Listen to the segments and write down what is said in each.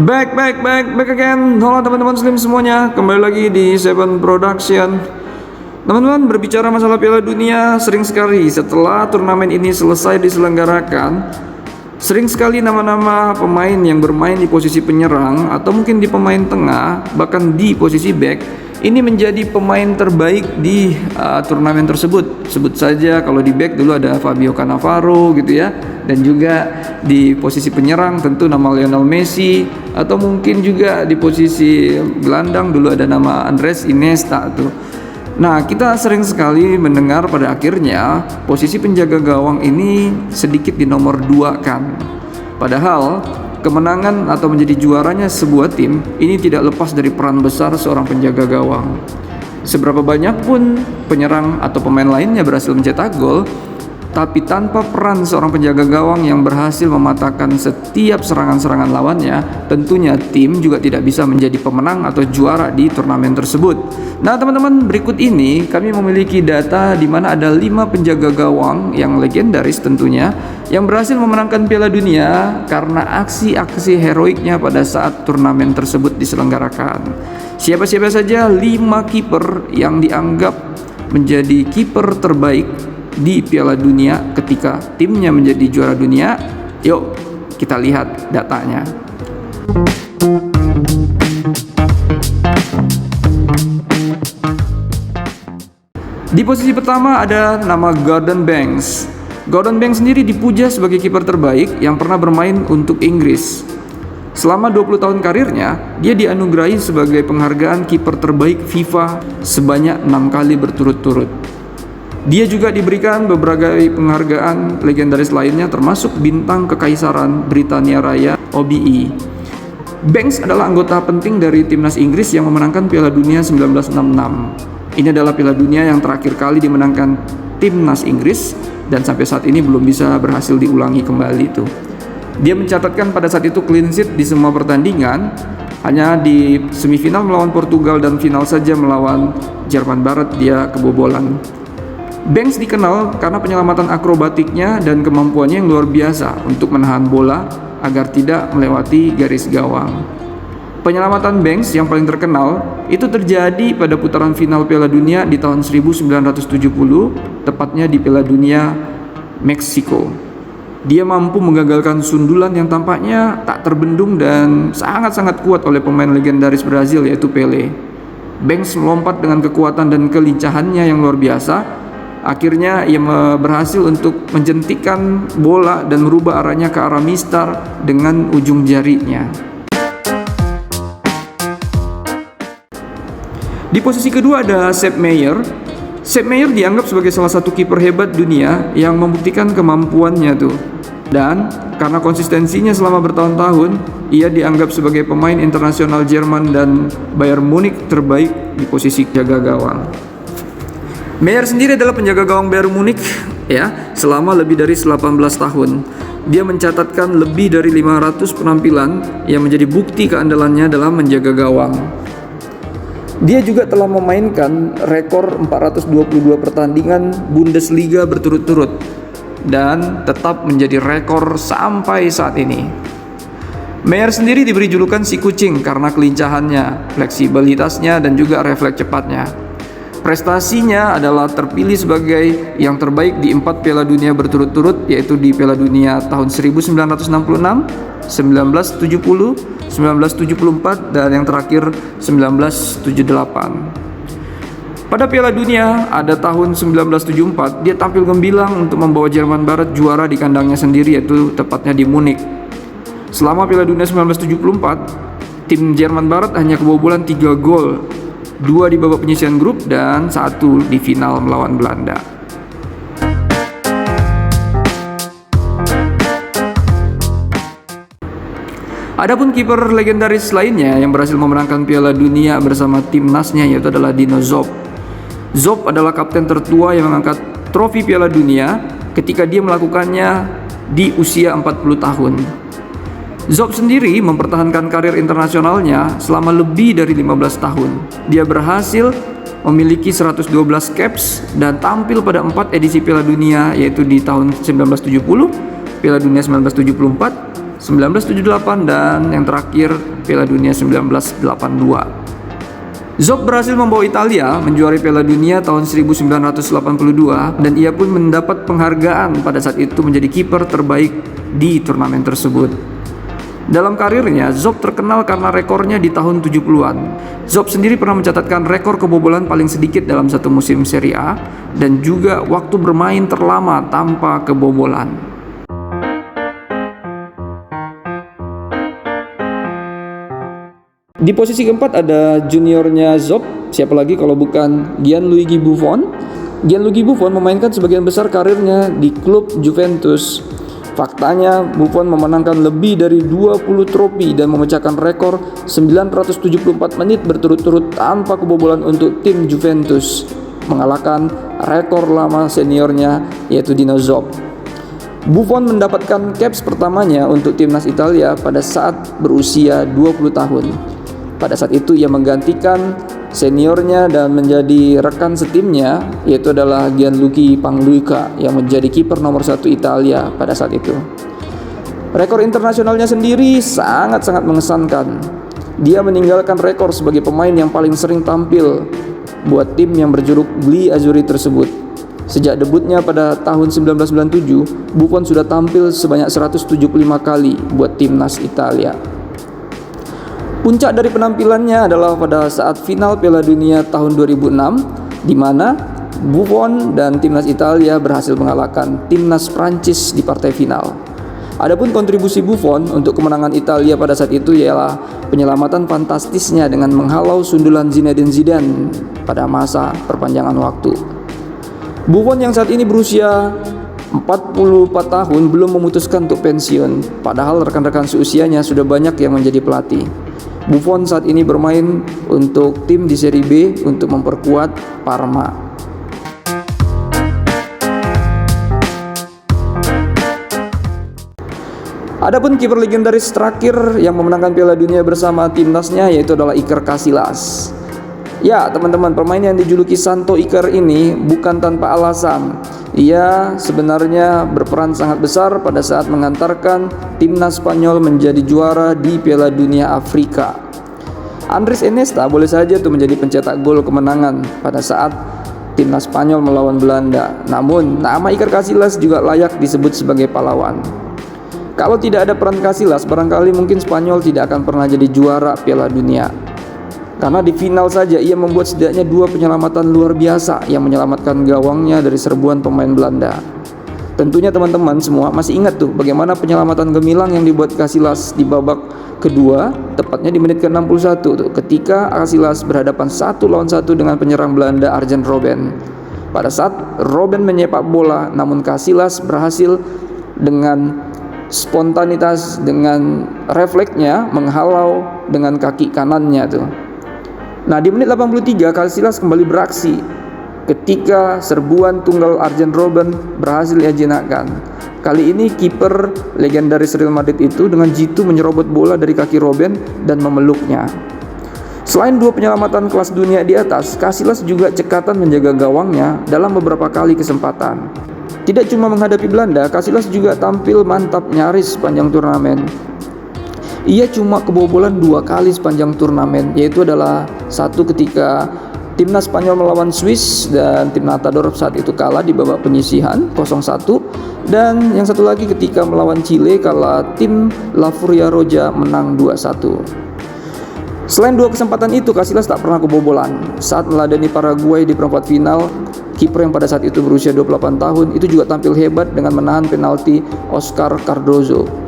Back again. Halo teman-teman Slim semuanya, kembali lagi di Seven Production. Teman-teman, berbicara masalah Piala Dunia, sering sekali setelah turnamen ini selesai diselenggarakan, sering sekali nama-nama pemain yang bermain di posisi penyerang atau mungkin di pemain tengah, bahkan di posisi back, ini menjadi pemain terbaik di turnamen tersebut. Sebut saja kalau di back dulu ada Fabio Cannavaro gitu ya, dan juga di posisi penyerang tentu nama Lionel Messi, atau mungkin juga di posisi gelandang dulu ada nama Andres Iniesta tuh. Nah, kita sering sekali mendengar pada akhirnya posisi penjaga gawang ini sedikit di nomor 2 kan. Padahal kemenangan atau menjadi juaranya sebuah tim ini tidak lepas dari peran besar seorang penjaga gawang. Seberapa banyak pun penyerang atau pemain lainnya berhasil mencetak gol, tapi tanpa peran seorang penjaga gawang yang berhasil mematahkan setiap serangan-serangan lawannya, tentunya tim juga tidak bisa menjadi pemenang atau juara di turnamen tersebut. Nah teman-teman, berikut ini kami memiliki data di mana ada 5 penjaga gawang yang legendaris tentunya yang berhasil memenangkan Piala Dunia karena aksi-aksi heroiknya pada saat turnamen tersebut diselenggarakan. Siapa-siapa saja 5 kiper yang dianggap menjadi kiper terbaik di Piala Dunia ketika timnya menjadi juara dunia. Yuk kita lihat datanya. Di posisi pertama ada nama Gordon Banks. Gordon Banks sendiri dipuja sebagai kiper terbaik yang pernah bermain untuk Inggris. Selama 20 tahun karirnya, dia dianugerahi sebagai penghargaan kiper terbaik FIFA sebanyak 6 kali berturut-turut. Dia juga diberikan beberapa penghargaan legendaris lainnya termasuk bintang kekaisaran Britania Raya OBE. Banks adalah anggota penting dari timnas Inggris yang memenangkan Piala Dunia 1966. Ini adalah Piala Dunia yang terakhir kali dimenangkan timnas Inggris dan sampai saat ini belum bisa berhasil diulangi kembali itu. Dia mencatatkan pada saat itu clean sheet di semua pertandingan, hanya di semifinal melawan Portugal dan final saja melawan Jerman Barat dia kebobolan. Banks dikenal karena penyelamatan akrobatiknya dan kemampuannya yang luar biasa untuk menahan bola agar tidak melewati garis gawang. Penyelamatan Banks yang paling terkenal itu terjadi pada putaran final Piala Dunia di tahun 1970, tepatnya di Piala Dunia Meksiko. Dia mampu menggagalkan sundulan yang tampaknya tak terbendung dan sangat-sangat kuat oleh pemain legendaris Brazil yaitu Pelé. Banks melompat dengan kekuatan dan kelincahannya yang luar biasa. Akhirnya ia berhasil untuk menjentikan bola dan merubah arahnya ke arah mistar dengan ujung jarinya. Di posisi kedua ada Sepp Maier. Sepp Maier dianggap sebagai salah satu kiper hebat dunia yang membuktikan kemampuannya tuh. Dan karena konsistensinya selama bertahun-tahun, ia dianggap sebagai pemain internasional Jerman dan Bayern Munich terbaik di posisi jaga gawang. Maier sendiri adalah penjaga gawang Bayern Munich ya, selama lebih dari 18 tahun. Dia mencatatkan lebih dari 500 penampilan yang menjadi bukti keandalannya dalam menjaga gawang. Dia juga telah memainkan rekor 422 pertandingan Bundesliga berturut-turut dan tetap menjadi rekor sampai saat ini. Maier sendiri diberi julukan si kucing karena kelincahannya, fleksibilitasnya dan juga refleks cepatnya. Prestasinya adalah terpilih sebagai yang terbaik di 4 Piala Dunia berturut-turut, yaitu di Piala Dunia tahun 1966, 1970, 1974 dan yang terakhir 1978. Pada Piala Dunia ada tahun 1974, dia tampil gemilang untuk membawa Jerman Barat juara di kandangnya sendiri, yaitu tepatnya di Munich. Selama Piala Dunia 1974, tim Jerman Barat hanya kebobolan 3 gol, 2 di babak penyisihan grup dan 1 di final melawan Belanda. Adapun kiper legendaris lainnya yang berhasil memenangkan Piala Dunia bersama timnasnya yaitu adalah Dino Zob. Zob adalah kapten tertua yang mengangkat trofi Piala Dunia ketika dia melakukannya di usia 40 tahun. Zob sendiri mempertahankan karir internasionalnya selama lebih dari 15 tahun. Dia berhasil memiliki 112 caps dan tampil pada 4 edisi Piala Dunia, yaitu di tahun 1970, Piala Dunia 1974, 1978, dan yang terakhir Piala Dunia 1982. Zob berhasil membawa Italia menjuarai Piala Dunia tahun 1982 dan ia pun mendapat penghargaan pada saat itu menjadi kiper terbaik di turnamen tersebut. Dalam karirnya, Zob terkenal karena rekornya di tahun 70-an. Zob sendiri pernah mencatatkan rekor kebobolan paling sedikit dalam satu musim Serie A dan juga waktu bermain terlama tanpa kebobolan. Di posisi keempat ada juniornya Zob, siapa lagi kalau bukan Gianluigi Buffon. Gianluigi Buffon memainkan sebagian besar karirnya di klub Juventus. Faktanya, Buffon memenangkan lebih dari 20 trofi dan memecahkan rekor 974 menit berturut-turut tanpa kebobolan untuk tim Juventus, mengalahkan rekor lama seniornya yaitu Dino Zob. Buffon mendapatkan caps pertamanya untuk timnas Italia pada saat berusia 20 tahun. Pada saat itu ia menggantikan seniornya dan menjadi rekan setimnya, yaitu adalah Gianluigi Panluca yang menjadi kiper nomor 1 Italia pada saat itu. Rekor internasionalnya sendiri sangat-sangat mengesankan. Dia meninggalkan rekor sebagai pemain yang paling sering tampil buat tim yang berjuluk Gli Azzurri tersebut. Sejak debutnya pada tahun 1997, Buffon sudah tampil sebanyak 175 kali buat timnas Italia. Puncak dari penampilannya adalah pada saat final Piala Dunia tahun 2006, di mana Buffon dan timnas Italia berhasil mengalahkan timnas Prancis di partai final. Adapun kontribusi Buffon untuk kemenangan Italia pada saat itu ialah penyelamatan fantastisnya dengan menghalau sundulan Zinedine Zidane pada masa perpanjangan waktu. Buffon yang saat ini berusia 44 tahun belum memutuskan untuk pensiun, padahal rekan-rekan seusianya sudah banyak yang menjadi pelatih. Buffon saat ini bermain untuk tim di Serie B untuk memperkuat Parma. Adapun kiper legendaris terakhir yang memenangkan Piala Dunia bersama timnasnya yaitu adalah Iker Casillas. Ya teman-teman, pemain yang dijuluki Santo Iker ini bukan tanpa alasan. Ia sebenarnya berperan sangat besar pada saat mengantarkan timnas Spanyol menjadi juara di Piala Dunia Afrika. Andres Iniesta boleh saja tuh menjadi pencetak gol kemenangan pada saat timnas Spanyol melawan Belanda. Namun nama Iker Casillas juga layak disebut sebagai pahlawan. Kalau tidak ada peran Casillas, barangkali mungkin Spanyol tidak akan pernah jadi juara Piala Dunia. Karena di final saja ia membuat setidaknya 2 penyelamatan luar biasa yang menyelamatkan gawangnya dari serbuan pemain Belanda. Tentunya teman-teman semua masih ingat tuh bagaimana penyelamatan gemilang yang dibuat Casillas di babak kedua, tepatnya di menit ke-61 tuh, ketika Casillas berhadapan 1 lawan 1 dengan penyerang Belanda Arjen Robben. Pada saat Robben menyepak bola, namun Casillas berhasil dengan spontanitas, dengan refleksnya menghalau dengan kaki kanannya tuh. Nah di menit 83 Casillas kembali beraksi ketika serbuan tunggal Arjen Robben berhasil ia jinakkan. Kali ini kiper legendaris Real Madrid itu dengan jitu menyerobot bola dari kaki Robben dan memeluknya. Selain 2 penyelamatan kelas dunia di atas, Casillas juga cekatan menjaga gawangnya dalam beberapa kali kesempatan. Tidak cuma menghadapi Belanda, Casillas juga tampil mantap nyaris sepanjang turnamen. Ia cuma kebobolan 2 kali sepanjang turnamen, yaitu adalah satu ketika timnas Spanyol melawan Swiss dan tim Matador saat itu kalah di babak penyisihan 0-1, dan yang satu lagi ketika melawan Chile kala tim La Furia Roja menang 2-1. Selain 2 kesempatan itu, Casillas tak pernah kebobolan. Saat meladani Paraguay di perempat final, kiper yang pada saat itu berusia 28 tahun itu juga tampil hebat dengan menahan penalti Oscar Cardozo.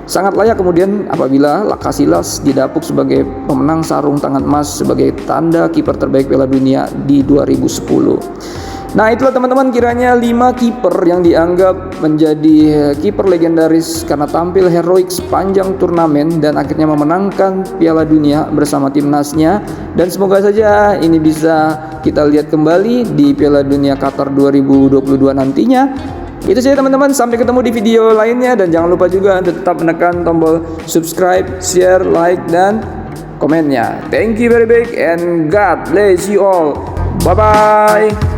Sangat layak kemudian apabila Casillas didapuk sebagai pemenang sarung tangan emas sebagai tanda kiper terbaik Piala Dunia di 2010. Nah itulah teman-teman kiranya 5 kiper yang dianggap menjadi kiper legendaris karena tampil heroik sepanjang turnamen dan akhirnya memenangkan Piala Dunia bersama timnasnya. Dan semoga saja ini bisa kita lihat kembali di Piala Dunia Qatar 2022 nantinya. Itu saja teman-teman, sampai ketemu di video lainnya dan jangan lupa juga untuk tetap menekan tombol subscribe, share, like, dan komennya. Thank you very big and God bless you all. Bye bye.